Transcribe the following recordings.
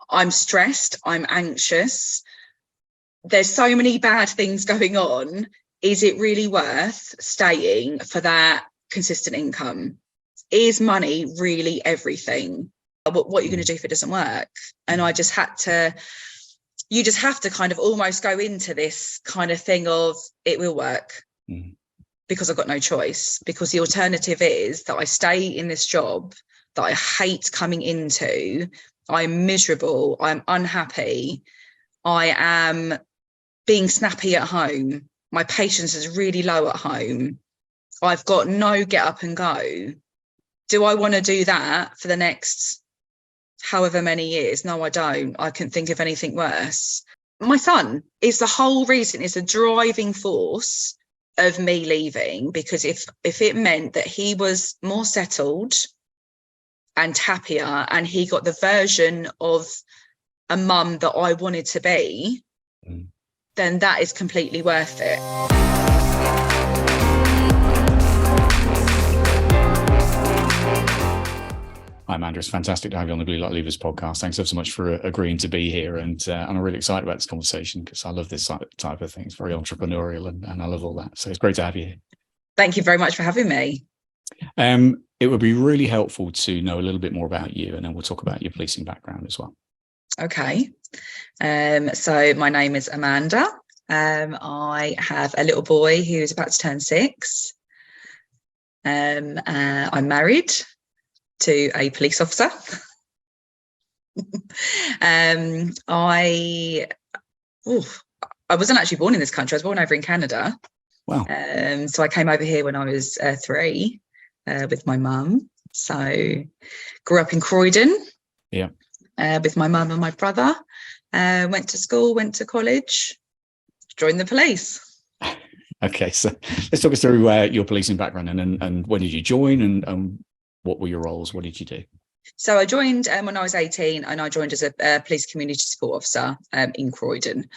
I'm stressed, I'm anxious, there's so many bad things going on. Is it really worth staying for that consistent income? Is money really everything? What are you going to do if it doesn't work? And I just had to, you just have to kind of almost go into this kind of thing of it will work because I've got no choice, because the alternative is that I stay in this job that I hate coming into. I'm miserable, I'm unhappy, I am being snappy at home, my patience is really low at home, I've got no get up and go. Do I want to do that for the next however many years? No, I don't. I couldn't think of anything worse. My son is the whole reason, is the driving force of me leaving, because if it meant that he was more settled and happier and he got the version of a mum that I wanted to be, then that is completely worth it. Hi, Amanda. It's fantastic to have you on the Blue Light Leavers podcast. Thanks so much for agreeing to be here. And I'm really excited about this conversation because I love this type of thing. It's very entrepreneurial and I love all that. So it's great to have you here. Thank you very much for having me. It would be really helpful to know a little bit more about you, and then we'll talk about your policing background as well. Okay. So my name is Amanda. I have a little boy who's about to turn 6. I'm married to a police officer. I wasn't actually born in this country. I was born over in Canada. Wow. So I came over here when I was 3 with my mum. So grew up in Croydon. Yeah. With my mum and my brother. Went to school, went to college, joined the police. Okay, so let's talk us through your policing background and when did you join and what were your roles? What did you do? So I joined when I was 18, and I joined as a police community support officer in Croydon.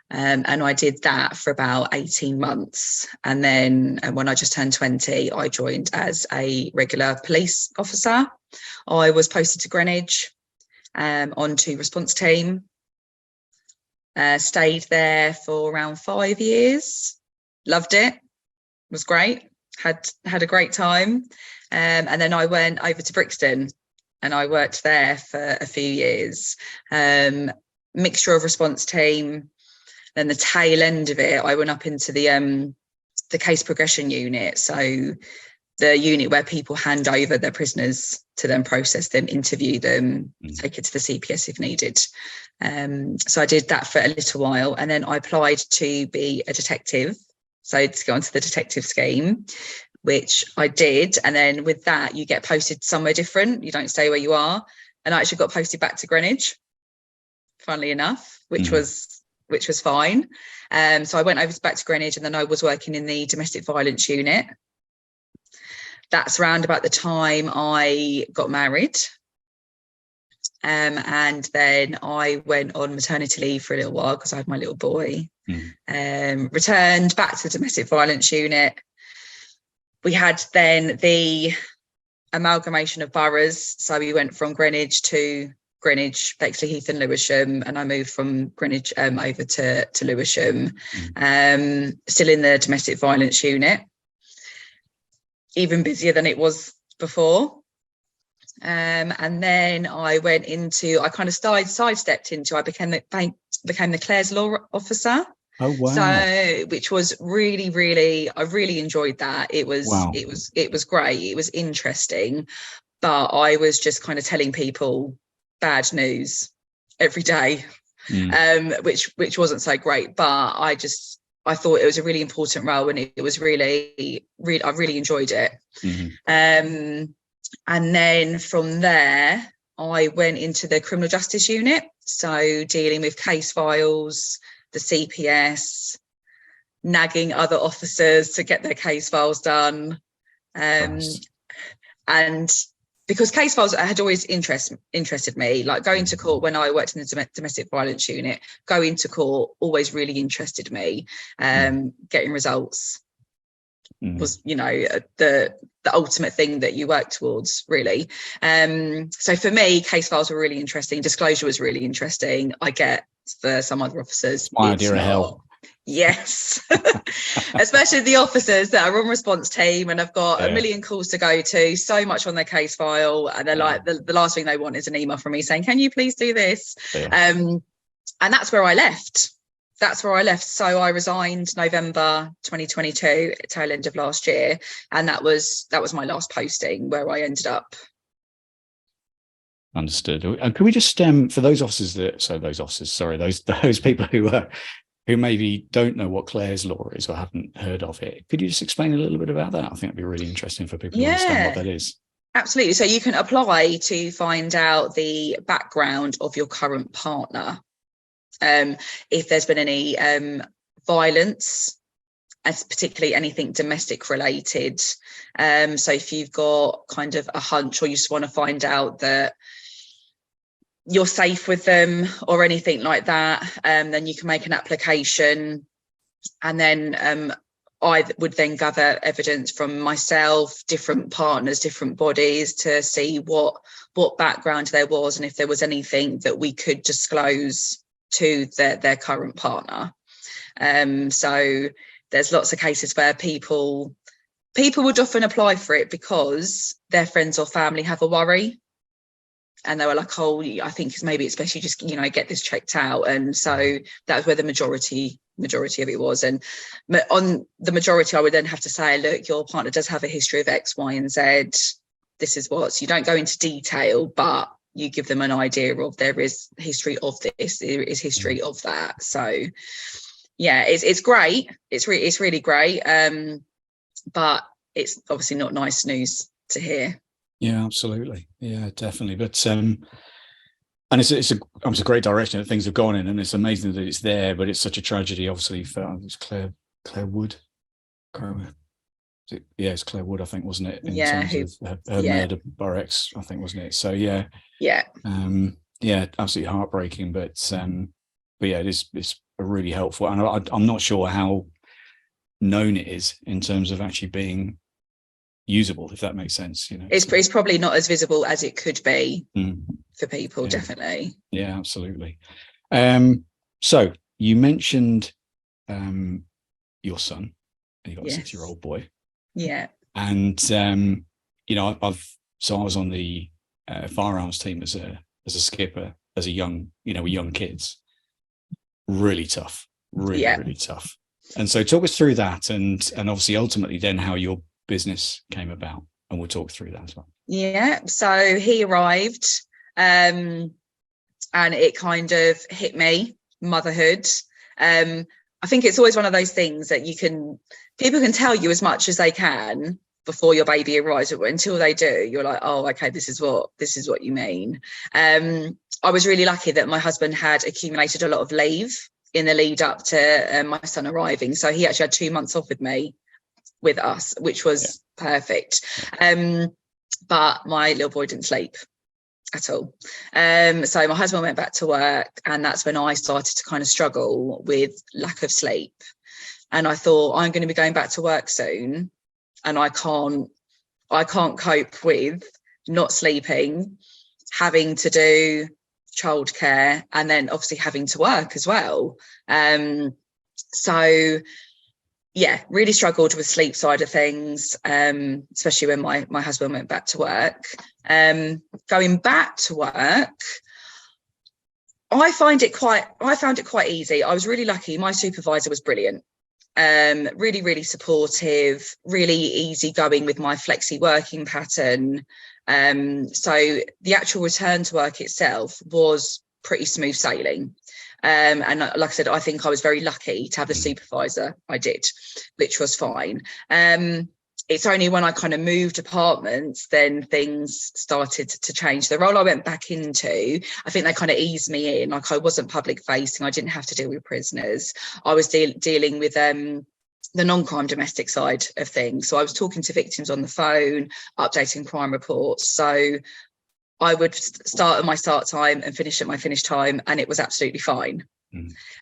And I did that for about 18 months. And then when I just turned 20, I joined as a regular police officer. I was posted to Greenwich onto response team. Stayed there for around 5 years. Loved it. Was great. Had a great time. And then I went over to Brixton and I worked there for a few years. Mixture of response team. Then the tail end of it, I went up into the case progression unit. So the unit where people hand over their prisoners to then process them, interview them, take it to the CPS if needed. So I did that for a little while, and then I applied to be a detective. So to go onto the detective scheme, which I did. And then with that, you get posted somewhere different. You don't stay where you are. And I actually got posted back to Greenwich, funnily enough, which was fine. So I went over back to Greenwich, and then I was working in the domestic violence unit. That's around about the time I got married. And then I went on maternity leave for a little while because I had my little boy. Returned back to the domestic violence unit. We had then the amalgamation of boroughs. So we went from Greenwich to Greenwich, Bexley Heath and Lewisham, and I moved from Greenwich over to Lewisham. Still in the domestic violence unit. Even busier than it was before. And then I went into, I kind of sidestepped into, I became the Clare's Law Officer. Oh wow! So, which was really, I really enjoyed that. It was great. It was interesting, but I was just kind of telling people bad news every day, which wasn't so great. But I thought it was a really important role, and it was really, I really enjoyed it. And then from there, I went into the criminal justice unit. So dealing with case files, the CPS, nagging other officers to get their case files done. And because case files had always interested me, like going to court when I worked in the domestic violence unit, going to court always really interested me, getting results was, you know, the ultimate thing that you work towards, really. So for me, case files were really interesting. Disclosure was really interesting. I get for some other officers, my idea of hell. Yes, especially the officers that are on response team and have got a million calls to go to, so much on their case file, and they're like, the last thing they want is an email from me saying, can you please do this? And that's where I left. So I resigned November 2022, tail end of last year, and that was my last posting where I ended up. Understood. And could we just for those people who maybe don't know what Clare's law is or haven't heard of it, could you just explain a little bit about that? I think that'd be really interesting for people to understand what that is. Absolutely. So you can apply to find out the background of your current partner. If there's been any violence, as particularly anything domestic related. So if you've got kind of a hunch, or you just want to find out that you're safe with them or anything like that, then you can make an application, and then I would then gather evidence from myself, different partners, different bodies, to see what background there was, and if there was anything that we could disclose to their current partner. So there's lots of cases where people would often apply for it because their friends or family have a worry, and they were like, oh, I think maybe it's best you just, you know, get this checked out. And so that's where the majority of it was. And on the majority, I would then have to say, look, your partner does have a history of X, Y, and Z. This is what. So you don't go into detail, but you give them an idea of there is history of this, there is history of that. So yeah, it's great. It's really great. But it's obviously not nice news to hear. Yeah, absolutely. Yeah, definitely. But and it's a great direction that things have gone in, and it's amazing that it's there. But it's such a tragedy, obviously, for Claire Wood. It's Claire Wood, I think, wasn't it? In terms of her murder by her ex, I think, wasn't it? So yeah, absolutely heartbreaking. But yeah, it's really helpful, and I'm not sure how known it is in terms of actually being usable, if that makes sense. You know, it's probably not as visible as it could be for people. Definitely. Yeah, absolutely. So you mentioned your son. You got a 6-year-old boy. Yeah. And you know, I was on the firearms team as a skipper as a young, you know, with young kids. Really tough, really tough. And so talk us through that, and obviously ultimately then how your business came about, and we'll talk through that as well. Yeah. So he arrived, and it kind of hit me, motherhood. I think it's always one of those things that people can tell you as much as they can before your baby arrives, but until they do, you're like, oh, okay, this is what you mean. I was really lucky that my husband had accumulated a lot of leave in the lead up to my son arriving. So he actually had 2 months off with us, which was perfect. But my little boy didn't sleep at all. So my husband went back to work, and that's when I started to kind of struggle with lack of sleep. And I thought, I'm going to be going back to work soon, and I can't cope with not sleeping, having to do childcare, and then obviously having to work as well. So yeah, really struggled with sleep side of things, especially when my husband went back to work. Going back to work, I found it quite easy. I was really lucky. My supervisor was brilliant. Really, really supportive, really easygoing with my flexi working pattern. So the actual return to work itself was pretty smooth sailing. And like I said, I think I was very lucky to have the supervisor I did, which was fine. It's only when I kind of moved apartments, then things started to change. The role I went back into, I think they kind of eased me in. Like, I wasn't public facing. I didn't have to deal with prisoners. I was dealing with the non-crime domestic side of things. So I was talking to victims on the phone, updating crime reports. So I would start at my start time and finish at my finish time, and it was absolutely fine.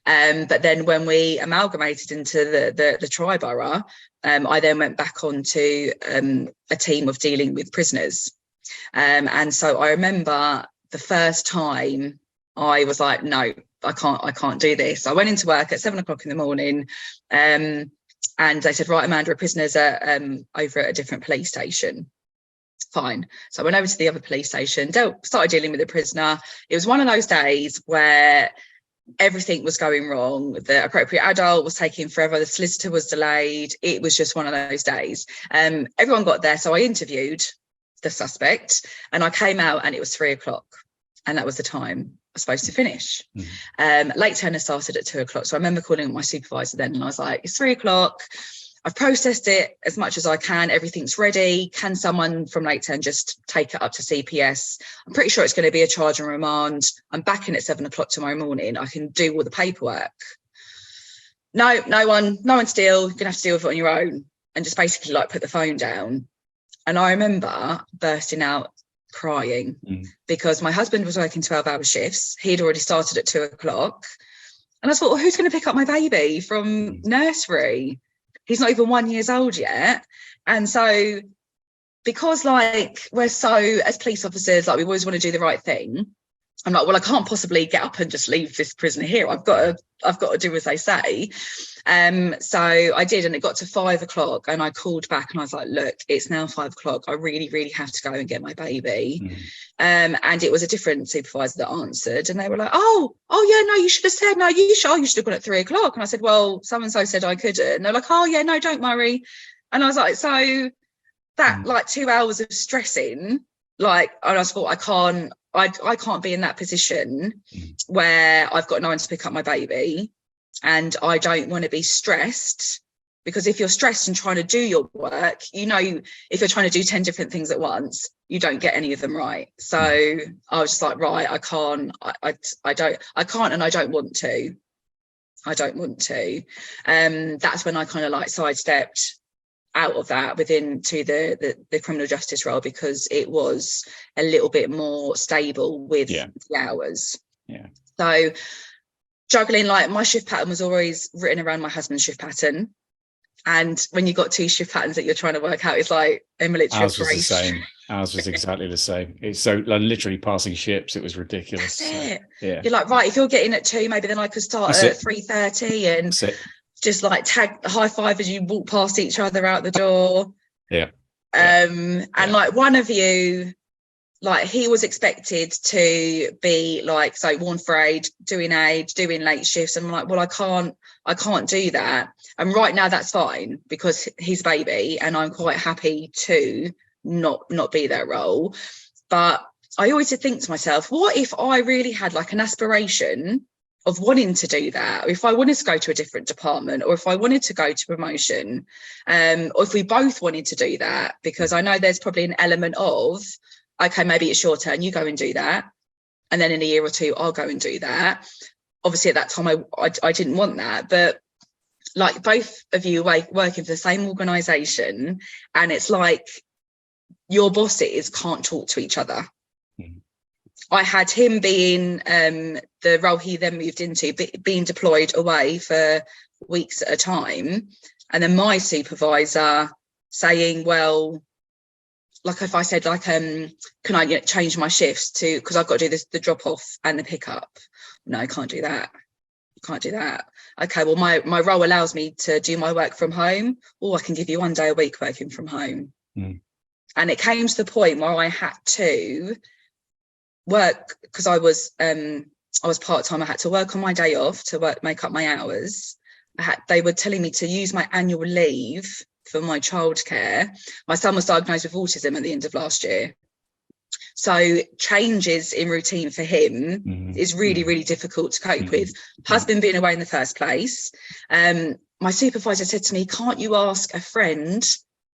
But then when we amalgamated into the tri-borough, I then went back onto a team of dealing with prisoners. And so I remember the first time I was like, no, I can't do this. I went into work at 7 o'clock in the morning, and they said, right, Amanda, a prisoner's over at a different police station. Fine. So I went over to the other police station, started dealing with the prisoner. It was one of those days where everything was going wrong. The appropriate adult was taking forever. The solicitor was delayed. It was just one of those days. Everyone got there. So I interviewed the suspect and I came out and it was 3 o'clock. And that was the time I was supposed to finish. Late turner started at 2 o'clock. So I remember calling my supervisor then and I was like, it's 3 o'clock. I've processed it as much as I can. Everything's ready. Can someone from late turn just take it up to CPS? I'm pretty sure it's going to be a charge and remand. I'm back in at 7 o'clock tomorrow morning. I can do all the paperwork. No one still. You're going to have to deal with it on your own, and just basically like put the phone down. And I remember bursting out crying because my husband was working 12-hour shifts. He'd already started at 2 o'clock. And I thought, well, who's going to pick up my baby from nursery? He's not even 1 year old yet. And so because like we're so, as police officers, like we always want to do the right thing. I'm like, well, I can't possibly get up and just leave this prisoner here. I've got to do as they say. So I did, and it got to 5 o'clock and I called back and I was like, look, it's now 5 o'clock. I really, really have to go and get my baby. And it was a different supervisor that answered, and they were like, oh yeah, no, you should have said, no, you should have gone at 3 o'clock. And I said, well, so-and-so said I couldn't. And they're like, oh yeah, no, don't worry. And I was like, so that like 2 hours of stressing, like, and I thought, I can't be in that position where I've got no one to pick up my baby, and I don't want to be stressed, because if you're stressed and trying to do your work, you know, if you're trying to do 10 different things at once, you don't get any of them right. So I was just like, right, I can't, and I don't want to. That's when I kind of like sidestepped out of that into the criminal justice role, because it was a little bit more stable with the hours. So juggling, like my shift pattern was always written around my husband's shift pattern, and when you've got two shift patterns that you're trying to work out, it's like a military operation. Ours was exactly the same. It's so like, literally passing ships. It was ridiculous. That's it. Yeah. You're like, right, if you're getting at 2, maybe then I could start at 3:30 and just like tag high five as you walk past each other out the door. And like one of you, like he was expected to be like, so worn for aid, doing late shifts. And I'm like, well, I can't do that. And right now that's fine because he's a baby and I'm quite happy to not be that role. But I always did think to myself, what if I really had like an aspiration of wanting to do that, or if I wanted to go to a different department, or if I wanted to go to promotion, or if we both wanted to do that, because I know there's probably an element of, okay, maybe it's your turn, you go and do that, and then in a year or two I'll go and do that. Obviously at that time I didn't want that, but like both of you working for the same organisation, and it's like your bosses can't talk to each other. I had him being the role he then moved into, being deployed away for weeks at a time. And then my supervisor saying, well, like if I said, like, can I change my shifts to, because I've got to do the drop off and the pickup. No, I can't do that. Okay, well, my role allows me to do my work from home, or I can give you 1 day a week working from home. And it came to the point where I had to work, because I was part-time. I had to work on my day off to make up my hours. They were telling me to use my annual leave for my childcare. My son was diagnosed with autism at the end of last year, so changes in routine for him is really, really difficult to cope with. Husband being away in the first place, my supervisor said to me, can't you ask a friend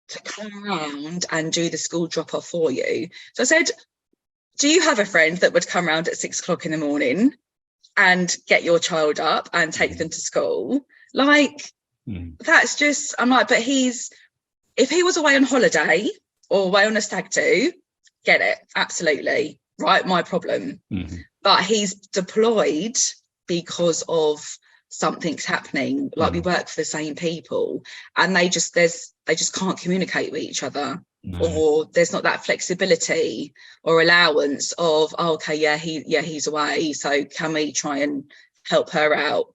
to come around and do the school drop off for you? So I said, do you have a friend that would come around at 6 o'clock in the morning and get your child up and take them to school? Like, that's just, I'm like, but if he was away on holiday or away on a stag do, get it, absolutely, right, my problem. But he's deployed because of something's happening. Like we work for the same people, and they just can't communicate with each other. No. Or there's not that flexibility or allowance of, oh, okay, he's away, so can we try and help her out?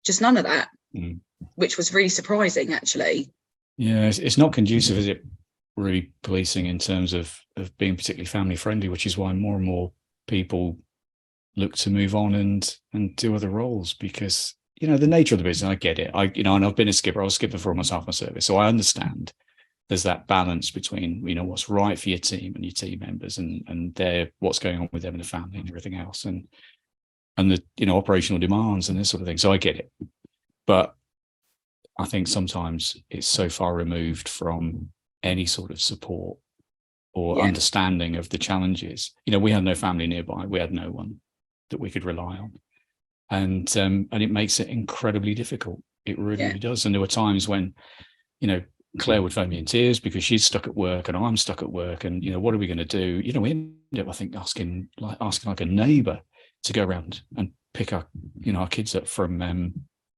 Just none of that, which was really surprising, actually. Yeah, it's not conducive, is it, really, policing in terms of being particularly family friendly, which is why more and more people look to move on and do other roles, because, you know, the nature of the business, I get it. And I've been a skipper. I was a skipper for almost half my service, so I understand there's that balance between, you know, what's right for your team and your team members, and their what's going on with them and the family and everything else, and the, you know, operational demands and this sort of thing. So I get it, but I think sometimes it's so far removed from any sort of support or understanding of the challenges. You know, we had no family nearby. We had no one that we could rely on, and it makes it incredibly difficult. It really does. And there were times when, you know, Claire would phone me in tears because she's stuck at work and I'm stuck at work, and, you know, what are we going to do? You know, we ended up, I think, asking like a neighbour to go around and pick our kids up from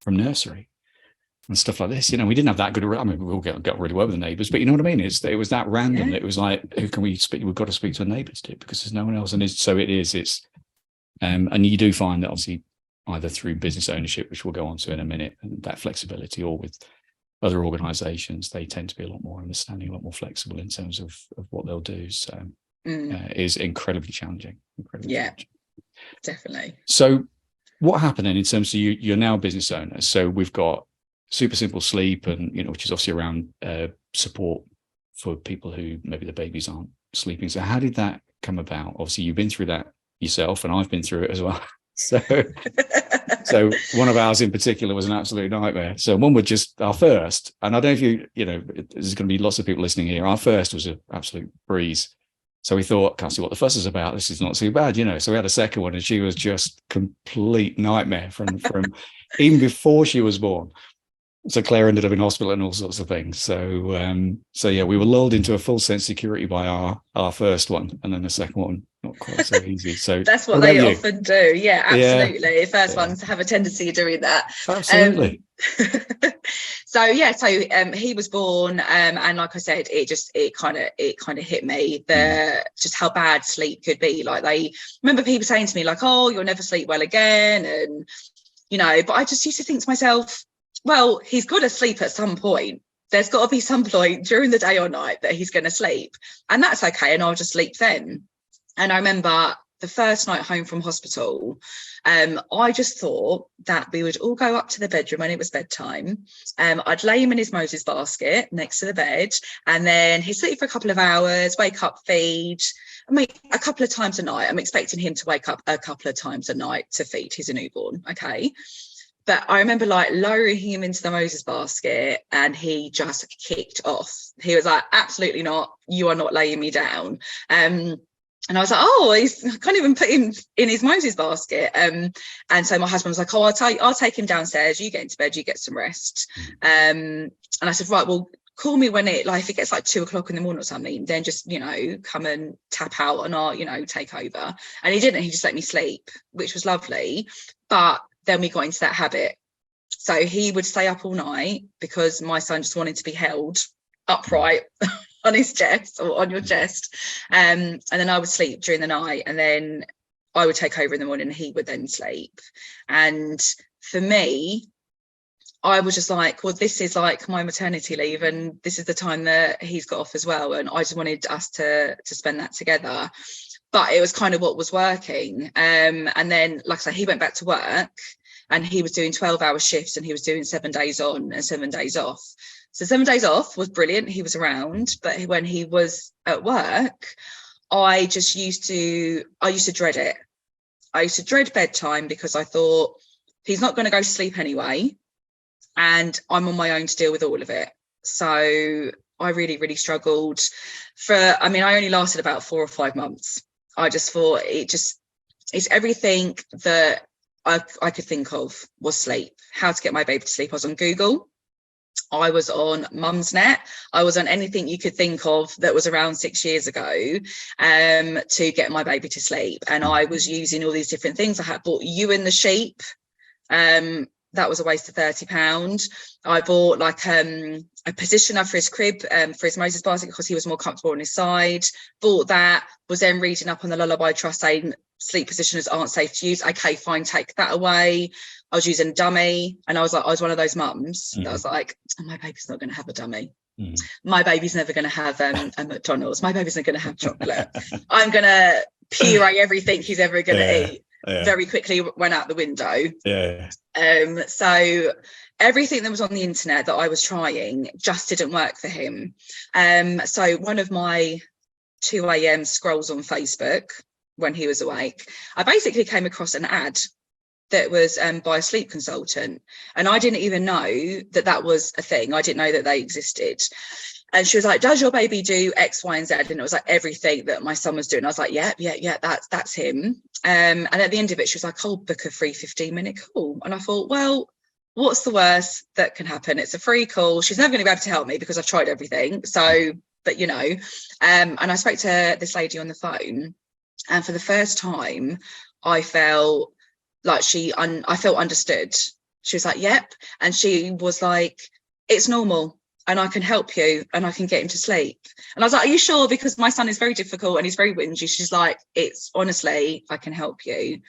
nursery and stuff like this. You know, we didn't have that good. I mean, we all got really well with the neighbours, but you know what I mean? It was that random. It was like, who can we speak? We've got to speak to a neighbour to do it because there's no one else. And and you do find that, obviously, either through business ownership, which we'll go on to in a minute, and that flexibility, or with other organisations, they tend to be a lot more understanding, a lot more flexible in terms of what they'll do. So it is incredibly challenging. Challenging. Definitely. So what happened then in terms of you're now a business owner? So we've got Super Simple Sleep, and, you know, which is obviously around support for people who maybe the babies aren't sleeping. So how did that come about? Obviously, you've been through that yourself, and I've been through it as well. So one of ours in particular was an absolute nightmare. So our first, and I don't know if you know, there's going to be lots of people listening here. Our first was an absolute breeze. So we thought, can't see what the fuss is about. This is not too bad, you know. So we had a second one, and she was just complete nightmare from even before she was born. So Claire ended up in hospital and all sorts of things. So yeah, we were lulled into a full sense of security by our first one, and then the second one not quite so easy. So that's what they often do. Yeah, absolutely. Yeah. First ones have a tendency of doing that. Absolutely. So he was born, and like I said, it kind of hit me just how bad sleep could be. Like, I remember people saying to me, like, "Oh, you'll never sleep well again," and, you know, but I just used to think to myself, well, he's got to sleep at some point. There's got to be some point during the day or night that he's going to sleep, and that's okay, and I'll just sleep then. And I remember the first night home from hospital, I just thought that we would all go up to the bedroom when it was bedtime. I'd lay him in his Moses basket next to the bed, and then he'd sleep for a couple of hours, wake up, feed. I mean, a couple of times a night. I'm expecting him to wake up a couple of times a night to feed. He's a newborn, okay? But I remember, like, lowering him into the Moses basket, and he just kicked off. He was like, absolutely not. You are not laying me down. And I was like, oh, I can't even put him in his Moses basket. And so my husband was like, oh, I'll take him downstairs. You get into bed, you get some rest. And I said, right, well, call me when if it gets like 2:00 in the morning or something, then just, you know, come and tap out and I'll, you know, take over. And he didn't. He just let me sleep, which was lovely. But then we got into that habit. So he would stay up all night because my son just wanted to be held upright on his chest, or on your chest. And then I would sleep during the night, and then I would take over in the morning, and he would then sleep. And for me, I was just like, well, this is like my maternity leave, and this is the time that he's got off as well. And I just wanted us to spend that together. But it was kind of what was working. And then, like I say, he went back to work, and he was doing 12-hour shifts, and he was doing 7 days on and 7 days off. So 7 days off was brilliant. He was around. But when he was at work, I used to dread it. I used to dread bedtime because I thought, he's not going to go to sleep anyway, and I'm on my own to deal with all of it. So I really, really struggled I only lasted about 4 or 5 months. I just thought it's everything that I could think of was sleep. How to get my baby to sleep. I was on Google. I was on Mumsnet. I was on anything you could think of that was around 6 years ago to get my baby to sleep. And I was using all these different things. I had bought You and the Sheep That was a waste of £30. I bought like a positioner for his crib, for his Moses basket, because he was more comfortable on his side. Bought that, was then reading up on the Lullaby Trust saying sleep positioners aren't safe to use. Okay, fine, take that away. I was using a dummy, and I was one of those mums that was like, oh, my baby's not going to have a dummy. My baby's never going to have a McDonald's. My baby's not going to have chocolate. I'm going to puree everything he's ever going to eat. Very quickly went out the window. So everything that was on the internet that I was trying just didn't work for him. So one of my 2 a.m. scrolls on Facebook when he was awake, I basically came across an ad that was by a sleep consultant, and I didn't even know that was a thing. I didn't know that they existed. And she was like, does your baby do X, Y, and Z? And it was like everything that my son was doing. I was like, yeah, that's him. And at the end of it, she was like, I'll book a free 15-minute call. And I thought, well, what's the worst that can happen? It's a free call. She's never going to be able to help me because I've tried everything. So, but you know, and I spoke to this lady on the phone, and for the first time, I felt like I felt understood. She was like, yep. And she was like, it's normal, and I can help you, and I can get him to sleep. And I was like, are you sure? Because my son is very difficult and he's very whingy. She's like, it's honestly, I can help you.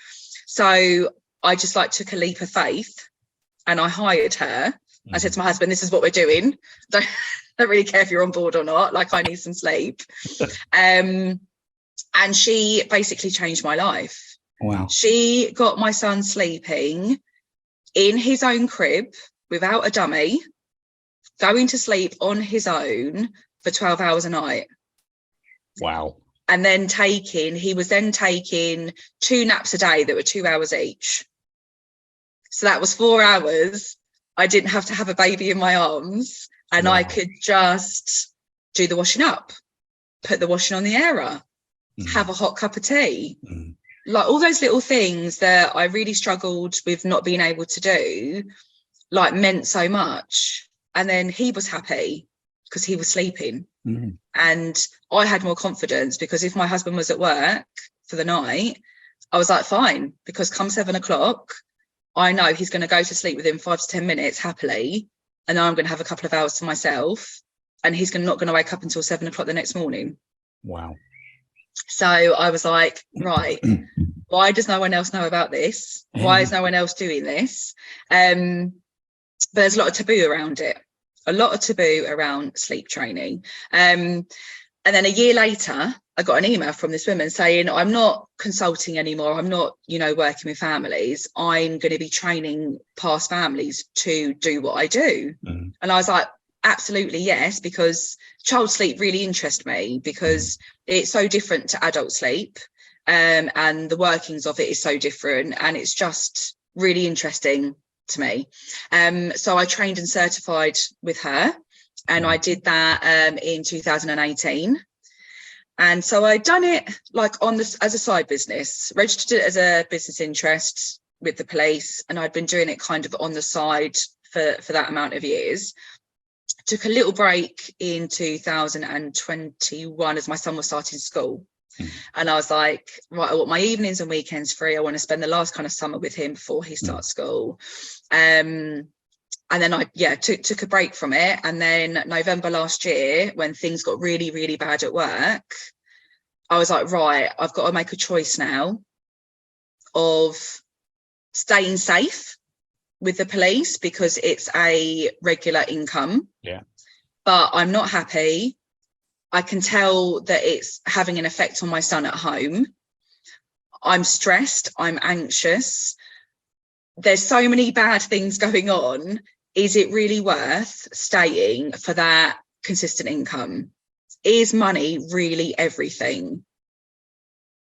So I just like took a leap of faith and I hired her. I said to my husband, this is what we're doing. Don't really care if you're on board or not. Like, I need some sleep. And she basically changed my life. Wow. She got my son sleeping in his own crib without a dummy, going to sleep on his own for 12 hours a night. Wow. And then he was then taking 2 naps a day that were 2 hours each. So that was 4 hours. I didn't have to have a baby in my arms, and I could just do the washing up, put the washing on the airer, have a hot cup of tea. Like all those little things that I really struggled with not being able to do, like, meant so much. And then he was happy because he was sleeping. And I had more confidence because if my husband was at work for the night, I was like, fine, because come 7 o'clock, I know he's going to go to sleep within 5 to 10 minutes happily. And then I'm going to have a couple of hours to myself, and he's not going to wake up until 7 o'clock the next morning. Wow. So I was like, right, why does no one else know about this? Why is no one else doing this? But there's a lot of taboo around it, a lot of taboo around sleep training. And then a year later, I got an email from this woman saying, I'm not consulting anymore. I'm not, working with families. I'm going to be training past families to do what I do. And I was like, absolutely, yes, because child sleep really interests me because it's so different to adult sleep, and the workings of it is so different, and it's just really interesting to me. So I trained and certified with her, and I did that in 2018. And so I'd done it like as a side business, registered it as a business interest with the police, and I'd been doing it kind of on the side for that amount of years. Took a little break in 2021 as my son was starting school. And I was like, right, I want my evenings and weekends free. I want to spend the last kind of summer with him before he starts school. And then I took a break from it. And then November last year, when things got really, really bad at work, I was like, right, I've got to make a choice now of staying safe with the police because it's a regular income. But I'm not happy. I can tell that it's having an effect on my son at home. I'm stressed. I'm anxious. There's so many bad things going on. Is it really worth staying for that consistent income? Is money really everything?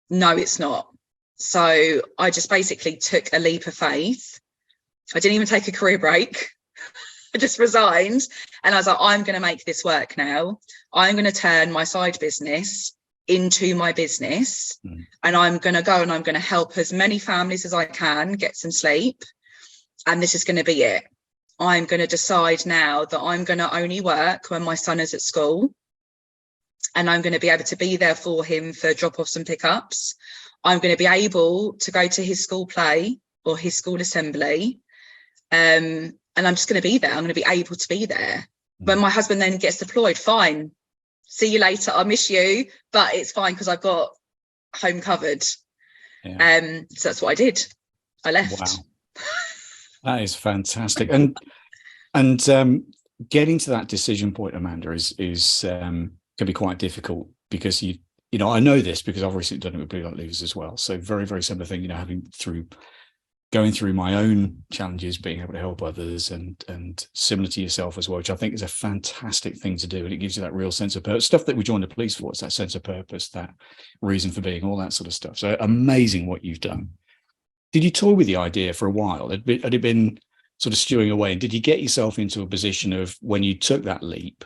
No, it's not. So I just basically took a leap of faith. I didn't even take a career break. I just resigned, and I was like, I'm going to make this work now. I'm going to turn my side business into my business, and I'm going to go and I'm going to help as many families as I can get some sleep. And this is going to be it. I'm going to decide now that I'm going to only work when my son is at school, and I'm going to be able to be there for him for drop-offs and pickups. I'm going to be able to go to his school play or his school assembly. And I'm just going to be there. I'm going to be able to be there. When my husband then gets deployed, fine. See you later. I miss you, but it's fine because I've got home covered. Yeah. So that's what I did. I left. Wow. That is fantastic. And getting to that decision point, Amanda, is can be quite difficult because I know this because I've recently done it with Blue Light Leavers as well. So very, very similar thing, going through my own challenges, being able to help others, and similar to yourself as well, which I think is a fantastic thing to do. And it gives you that real sense of purpose, stuff that we joined the police for. It's that sense of purpose, that reason for being, all that sort of stuff. So amazing what you've done. Did you toy with the idea for a while? Had it been sort of stewing away? And did you get yourself into a position of, when you took that leap,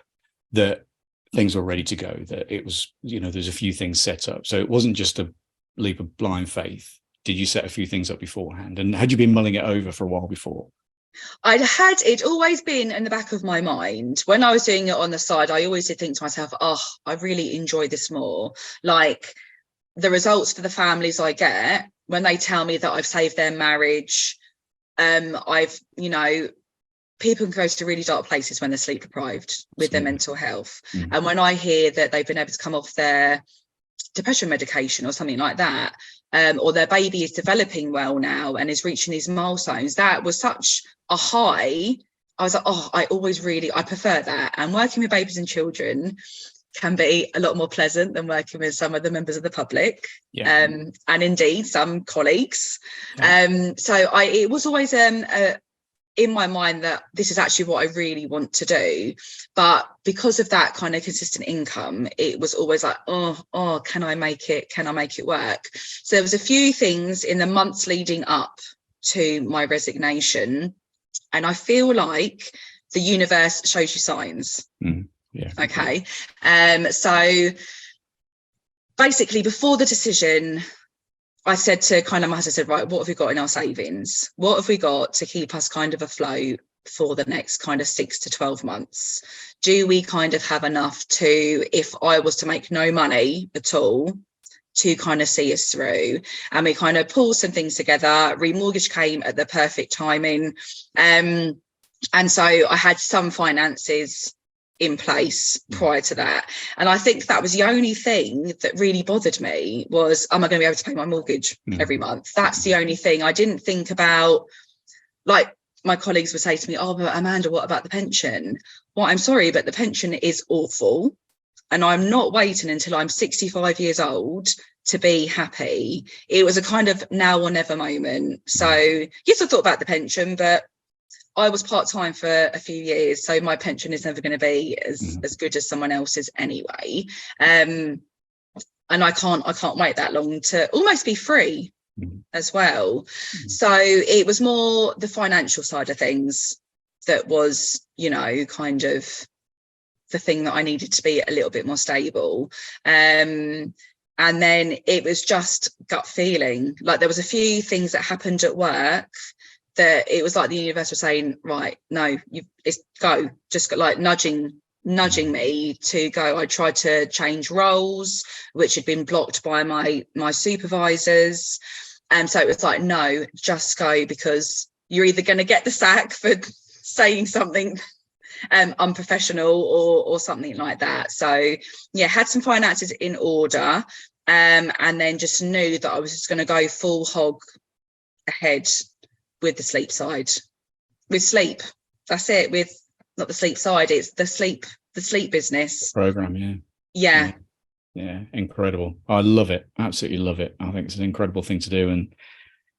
that things were ready to go, that it was, there's a few things set up? So it wasn't just a leap of blind faith. Did you set a few things up beforehand? And had you been mulling it over for a while before? It always been in the back of my mind. When I was doing it on the side, I always did think to myself, oh, I really enjoy this more. Like, the results for the families I get when they tell me that I've saved their marriage, people can go to really dark places when they're sleep deprived with their mental health. Mm-hmm. And when I hear that they've been able to come off their depression medication or something like that, or their baby is developing well now and is reaching these milestones, that was such a high. I was like, oh, I prefer that. And working with babies and children can be a lot more pleasant than working with some of the members of the public, and indeed some colleagues. It was always in my mind that this is actually what I really want to do. But because of that kind of consistent income, it was always like, oh, can I make it work? So there was a few things in the months leading up to my resignation, and I feel like the universe shows you signs. Yeah. Okay. So basically, before the decision, I said to my husband, right, what have we got in our savings? What have we got to keep us kind of afloat for the next kind of 6 to 12 months? Do we kind of have enough to, if I was to make no money at all, to kind of see us through? And we kind of pulled some things together. Remortgage came at the perfect timing. And so I had some finances in place prior to that. And I think that was the only thing that really bothered me was, am I going to be able to pay my mortgage every month? That's the only thing. I didn't think about, like, my colleagues would say to me, oh, but Amanda, what about the pension? Well, I'm sorry, but the pension is awful. And I'm not waiting until I'm 65 years old to be happy. It was a kind of now or never moment. So yes, I thought about the pension, but I was part-time for a few years, so my pension is never going to be as good as someone else's anyway. And I can't wait that long to almost be free as well. So it was more the financial side of things that was, kind of the thing that I needed to be a little bit more stable. And then it was just gut feeling. Like, there was a few things that happened at work that it was like the universe was saying, right, no, it's go, just like nudging me to go. I tried to change roles, which had been blocked by my supervisors. And so it was like, no, just go, because you're either going to get the sack for saying something unprofessional or something like that. So yeah, had some finances in order, and then just knew that I was just going to go full hog ahead with the sleep side. With sleep, that's it. With not the sleep side, it's the sleep business program. Yeah, incredible. I love it, absolutely love it. I think it's an incredible thing to do, and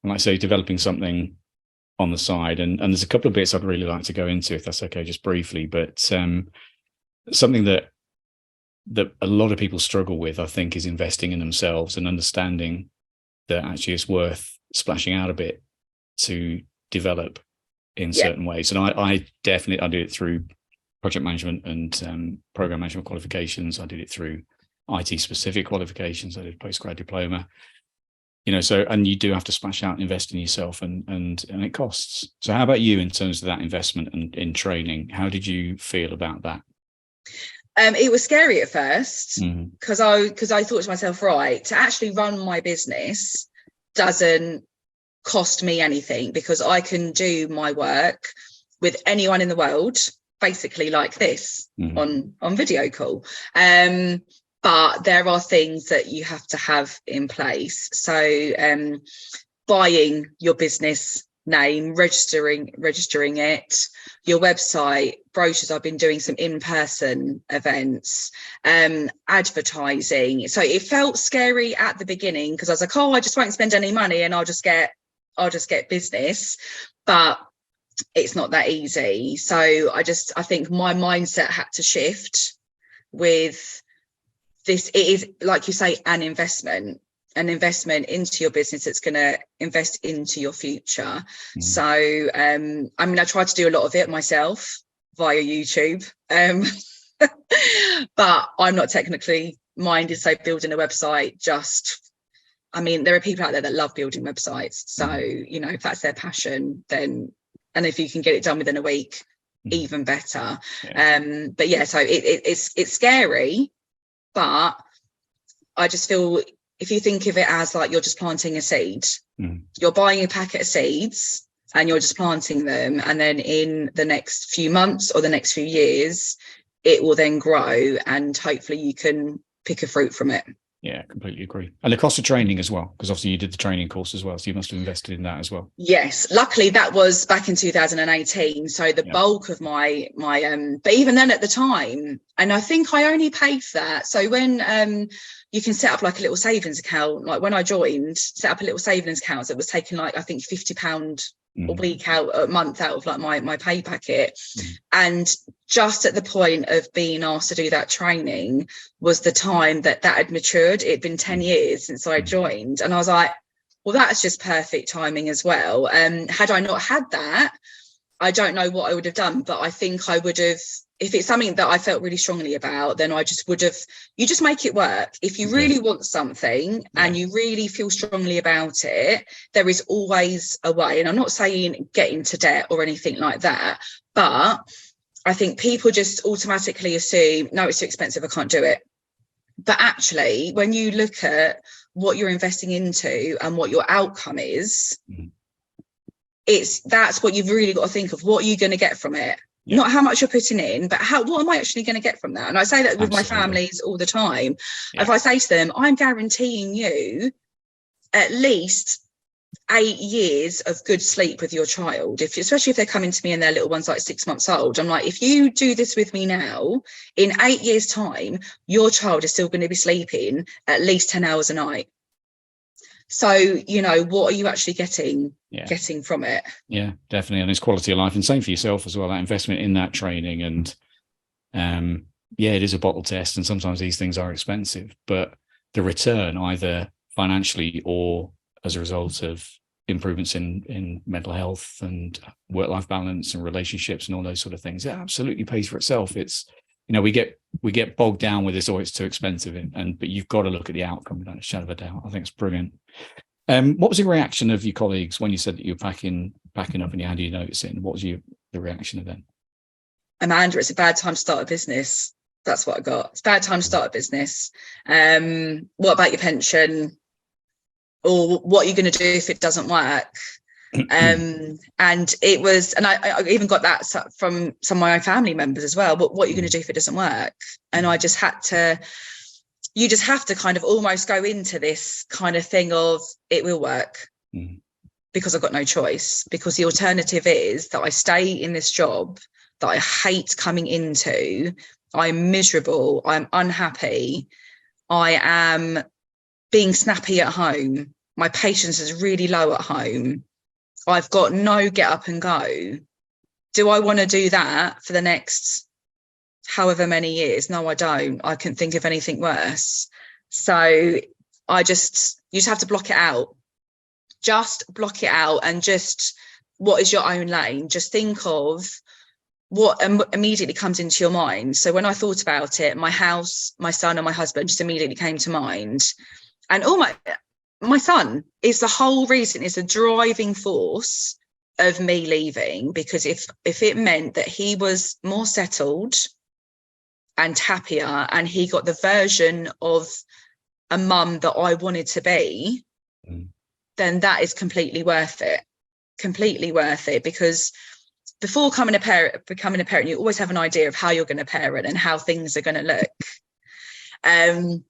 like I say, developing something on the side, and there's a couple of bits I'd really like to go into, if that's okay, just briefly. But something that a lot of people struggle with, I think, is investing in themselves and understanding that actually it's worth splashing out a bit to develop in certain ways. And I did it through project management and program management qualifications. I did it through IT specific qualifications. I did a postgrad diploma, so, and you do have to splash out and invest in yourself, and it costs. So how about you in terms of that investment and in training? How did you feel about that? It was scary at first, because I thought to myself, right, to actually run my business doesn't cost me anything, because I can do my work with anyone in the world, basically like this, on video call. But there are things that you have to have in place. So buying your business name, registering it, your website, brochures. I've been doing some in-person events, advertising. So it felt scary at the beginning, because I was like, oh, I just won't spend any money and I'll just get business. But it's not that easy. So I think my mindset had to shift with this. It is, like you say, an investment into your business that's going to invest into your future. So I mean, I try to do a lot of it myself via YouTube, but I'm not technically minded. So building a website, I mean, there are people out there that love building websites. So, you know, if that's their passion, then, and if you can get it done within a week, even better. But yeah, so it's scary, but I just feel, if you think of it as like you're just planting a seed, you're buying a packet of seeds and you're just planting them, and then in the next few months or the next few years, it will then grow and hopefully you can pick a fruit from it. Yeah, completely agree. And the cost of training as well, because obviously you did the training course as well, so you must have invested in that as well. Yes, luckily that was back in 2018. So the bulk of my but even then at the time, and I think I only paid for that. So when you can set up like a little savings account, like when I joined, set up a little savings account that was taking like, I think £50 a week out, a month out of like my pay packet. And just at the point of being asked to do that training was the time that had matured. It'd been 10 years since I joined, and I was like, well, that's just perfect timing as well. Had I not had that, I don't know what I would have done, but I think I would have, if it's something that I felt really strongly about, then I just would have, you just make it work. If you really want something and you really feel strongly about it, there is always a way. And I'm not saying get into debt or anything like that, but I think people just automatically assume, no, it's too expensive, I can't do it. But actually, when you look at what you're investing into and what your outcome is, that's what you've really got to think of. What are you going to get from it? Not how much you're putting in, but what am I actually going to get from that? And I say that with my families all the time. If I say to them, I'm guaranteeing you at least 8 years of good sleep with your child, especially if they're coming to me and their little one's like 6 months old. I'm like, if you do this with me now, in 8 years' time, your child is still going to be sleeping at least 10 hours a night. So, you know, what are you actually getting from it? Yeah, definitely. And it's quality of life, and same for yourself as well, that investment in that training. And it is a bottle test, and sometimes these things are expensive, but the return, either financially or as a result of improvements in mental health and work-life balance and relationships and all those sort of things, it absolutely pays for itself. It's, you know, we get bogged down with this, oh, it's too expensive, but you've got to look at the outcome without a shadow of a doubt. I think it's brilliant. What was the reaction of your colleagues when you said that you were packing up and you handed your notice in? What was the reaction of them? Amanda, it's a bad time to start a business. That's what I got. It's a bad time to start a business. What about your pension? Or what are you going to do if it doesn't work? And it was, and I even got that from some of my own family members as well. But what are you going to do if it doesn't work? And I just had to, you just have to kind of almost go into this kind of thing of it will work because I've got no choice, because the alternative is that I stay in this job that I hate coming into. I'm miserable. I'm unhappy. I am being snappy at home. My patience is really low at home. I've got no get up and go. Do I want to do that for the next however many years? No, I don't. I couldn't think of anything worse. So you just have to block it out. Just block it out, and just, what is your own lane? Just think of what immediately comes into your mind. So when I thought about it, my house, my son and my husband just immediately came to mind. And my son is the whole reason, is the driving force of me leaving, because if it meant that he was more settled and happier and he got the version of a mum that I wanted to be, then that is completely worth it. Completely worth it, because before becoming a parent, you always have an idea of how you're going to parent and how things are going to look. And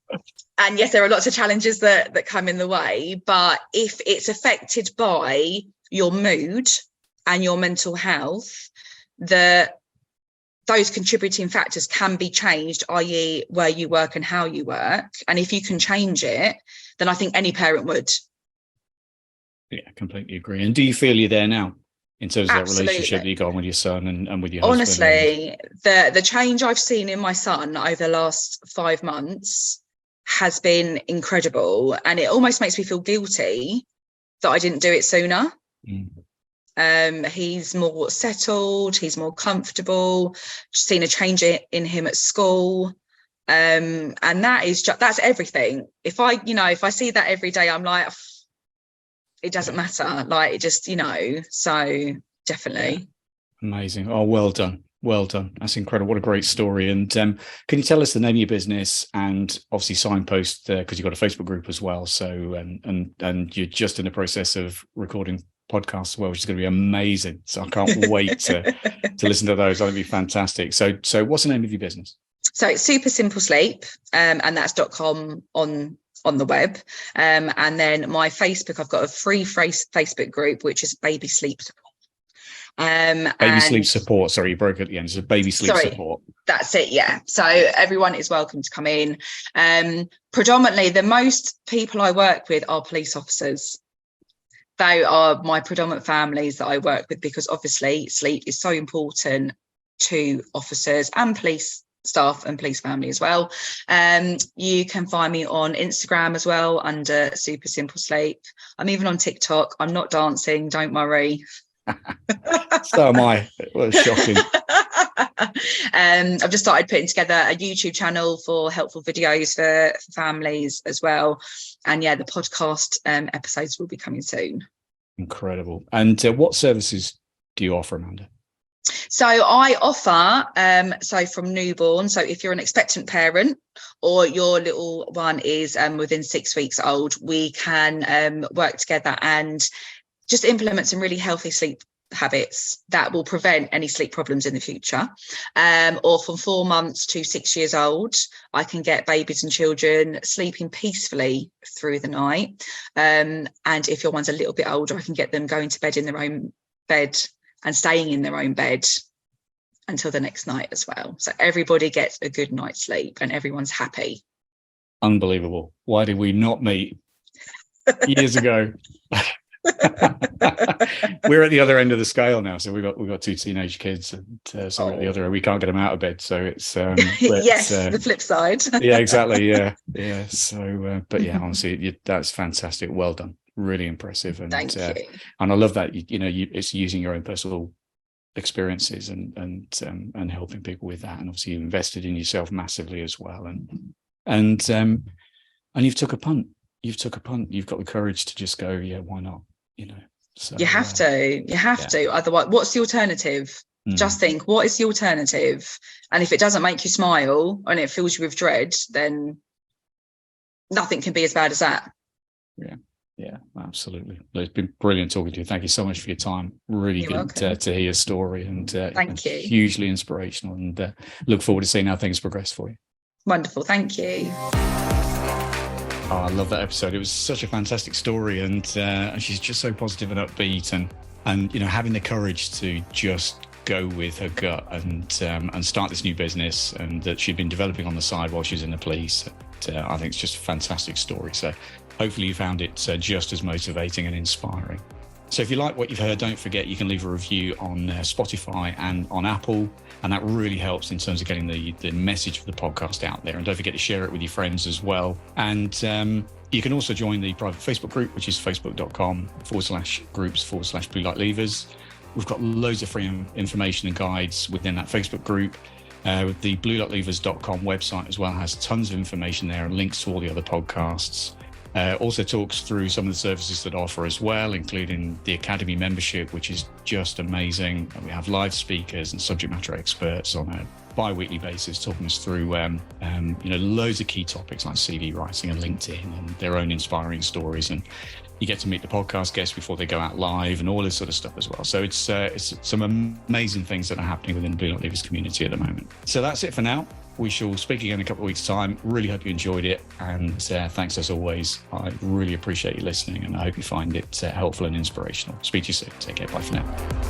yes, there are lots of challenges that come in the way, but if it's affected by your mood and your mental health, those contributing factors can be changed, i.e. where you work and how you work. And if you can change it, then I think any parent would. Yeah, completely agree. And do you feel you're there now in terms of that relationship that you got on with your son and with your husband? Honestly, the change I've seen in my son over the last 5 months has been incredible. And it almost makes me feel guilty that I didn't do it sooner. He's more settled, he's more comfortable, just seen a change in him at school. And that's everything. If I see that every day, I'm like, it doesn't matter, like it just, so definitely. Yeah. Amazing. Oh, well done. That's incredible. What a great story. And can you tell us the name of your business and obviously signpost, because you've got a Facebook group as well, so and you're just in the process of recording podcasts as well, which is going to be amazing, so I can't wait to listen to those. That'll be fantastic. So what's the name of your business? So it's Super Simple Sleep, and that's .com on the web, and then my Facebook, I've got a free Facebook group which is Baby Sleep Support. Sleep Support, sorry, you broke at the end. So Baby Sleep Support. That's it, yeah. So everyone is welcome to come in. Predominantly, the most people I work with are police officers. They are my predominant families that I work with, because obviously sleep is so important to officers and police staff and police family as well. You can find me on Instagram as well under Super Simple Sleep. I'm even on TikTok. I'm not dancing, don't worry. So am I. Well, shocking. I've just started putting together a YouTube channel for helpful videos for families as well. And yeah, the podcast episodes will be coming soon. Incredible. And what services do you offer, Amanda? So I offer, from newborn. So if you're an expectant parent or your little one is within 6 weeks old, we can work together and just implement some really healthy sleep habits that will prevent any sleep problems in the future. Or from 4 months to 6 years old, I can get babies and children sleeping peacefully through the night. And if your one's a little bit older, I can get them going to bed in their own bed and staying in their own bed until the next night as well. So everybody gets a good night's sleep and everyone's happy. Unbelievable. Why did we not meet years ago? We're at the other end of the scale now, so we've got 2 teenage kids, and so we're at the other end. We can't get them out of bed, so it's yes, the flip side. Yeah, exactly. Yeah. So but yeah, honestly, that's fantastic. Well done. Really impressive. And thank you. And I love that it's using your own personal experiences and helping people with that, and obviously you invested in yourself massively as well, and you've took a punt. You've got the courage to just go, yeah, why not? So you have to. Otherwise, what's the alternative? Just think, what is the alternative? And if it doesn't make you smile and it fills you with dread, then nothing can be as bad as that. Yeah, absolutely. It's been brilliant talking to you. Thank you so much for your time. Really good to hear your story, and thank you. Hugely inspirational, and look forward to seeing how things progress for you. Wonderful. Thank you. Oh, I love that episode. It was such a fantastic story, and she's just so positive and upbeat, and having the courage to just go with her gut and start this new business, and that she'd been developing on the side while she was in the police. I think it's just a fantastic story. So hopefully you found it just as motivating and inspiring. So if you like what you've heard, don't forget you can leave a review on Spotify and on Apple, and that really helps in terms of getting the message of the podcast out there. And don't forget to share it with your friends as well. And you can also join the private Facebook group, which is facebook.com/groups/blue light levers. We've got loads of free information and guides within that Facebook group. The bluelightlevers.com website as well has tons of information there and links to all the other podcasts. Also talks through some of the services that I offer as well, including the Academy membership, which is just amazing. And we have live speakers and subject matter experts on bi-weekly basis, talking us through loads of key topics like CV writing and LinkedIn and their own inspiring stories. And you get to meet the podcast guests before they go out live and all this sort of stuff as well. So it's some amazing things that are happening within the Blue Not Leavers community at the moment. So that's it for now. We shall speak again in a couple of weeks' time. Really hope you enjoyed it. And thanks as always. I really appreciate you listening, and I hope you find it helpful and inspirational. Speak to you soon. Take care. Bye for now.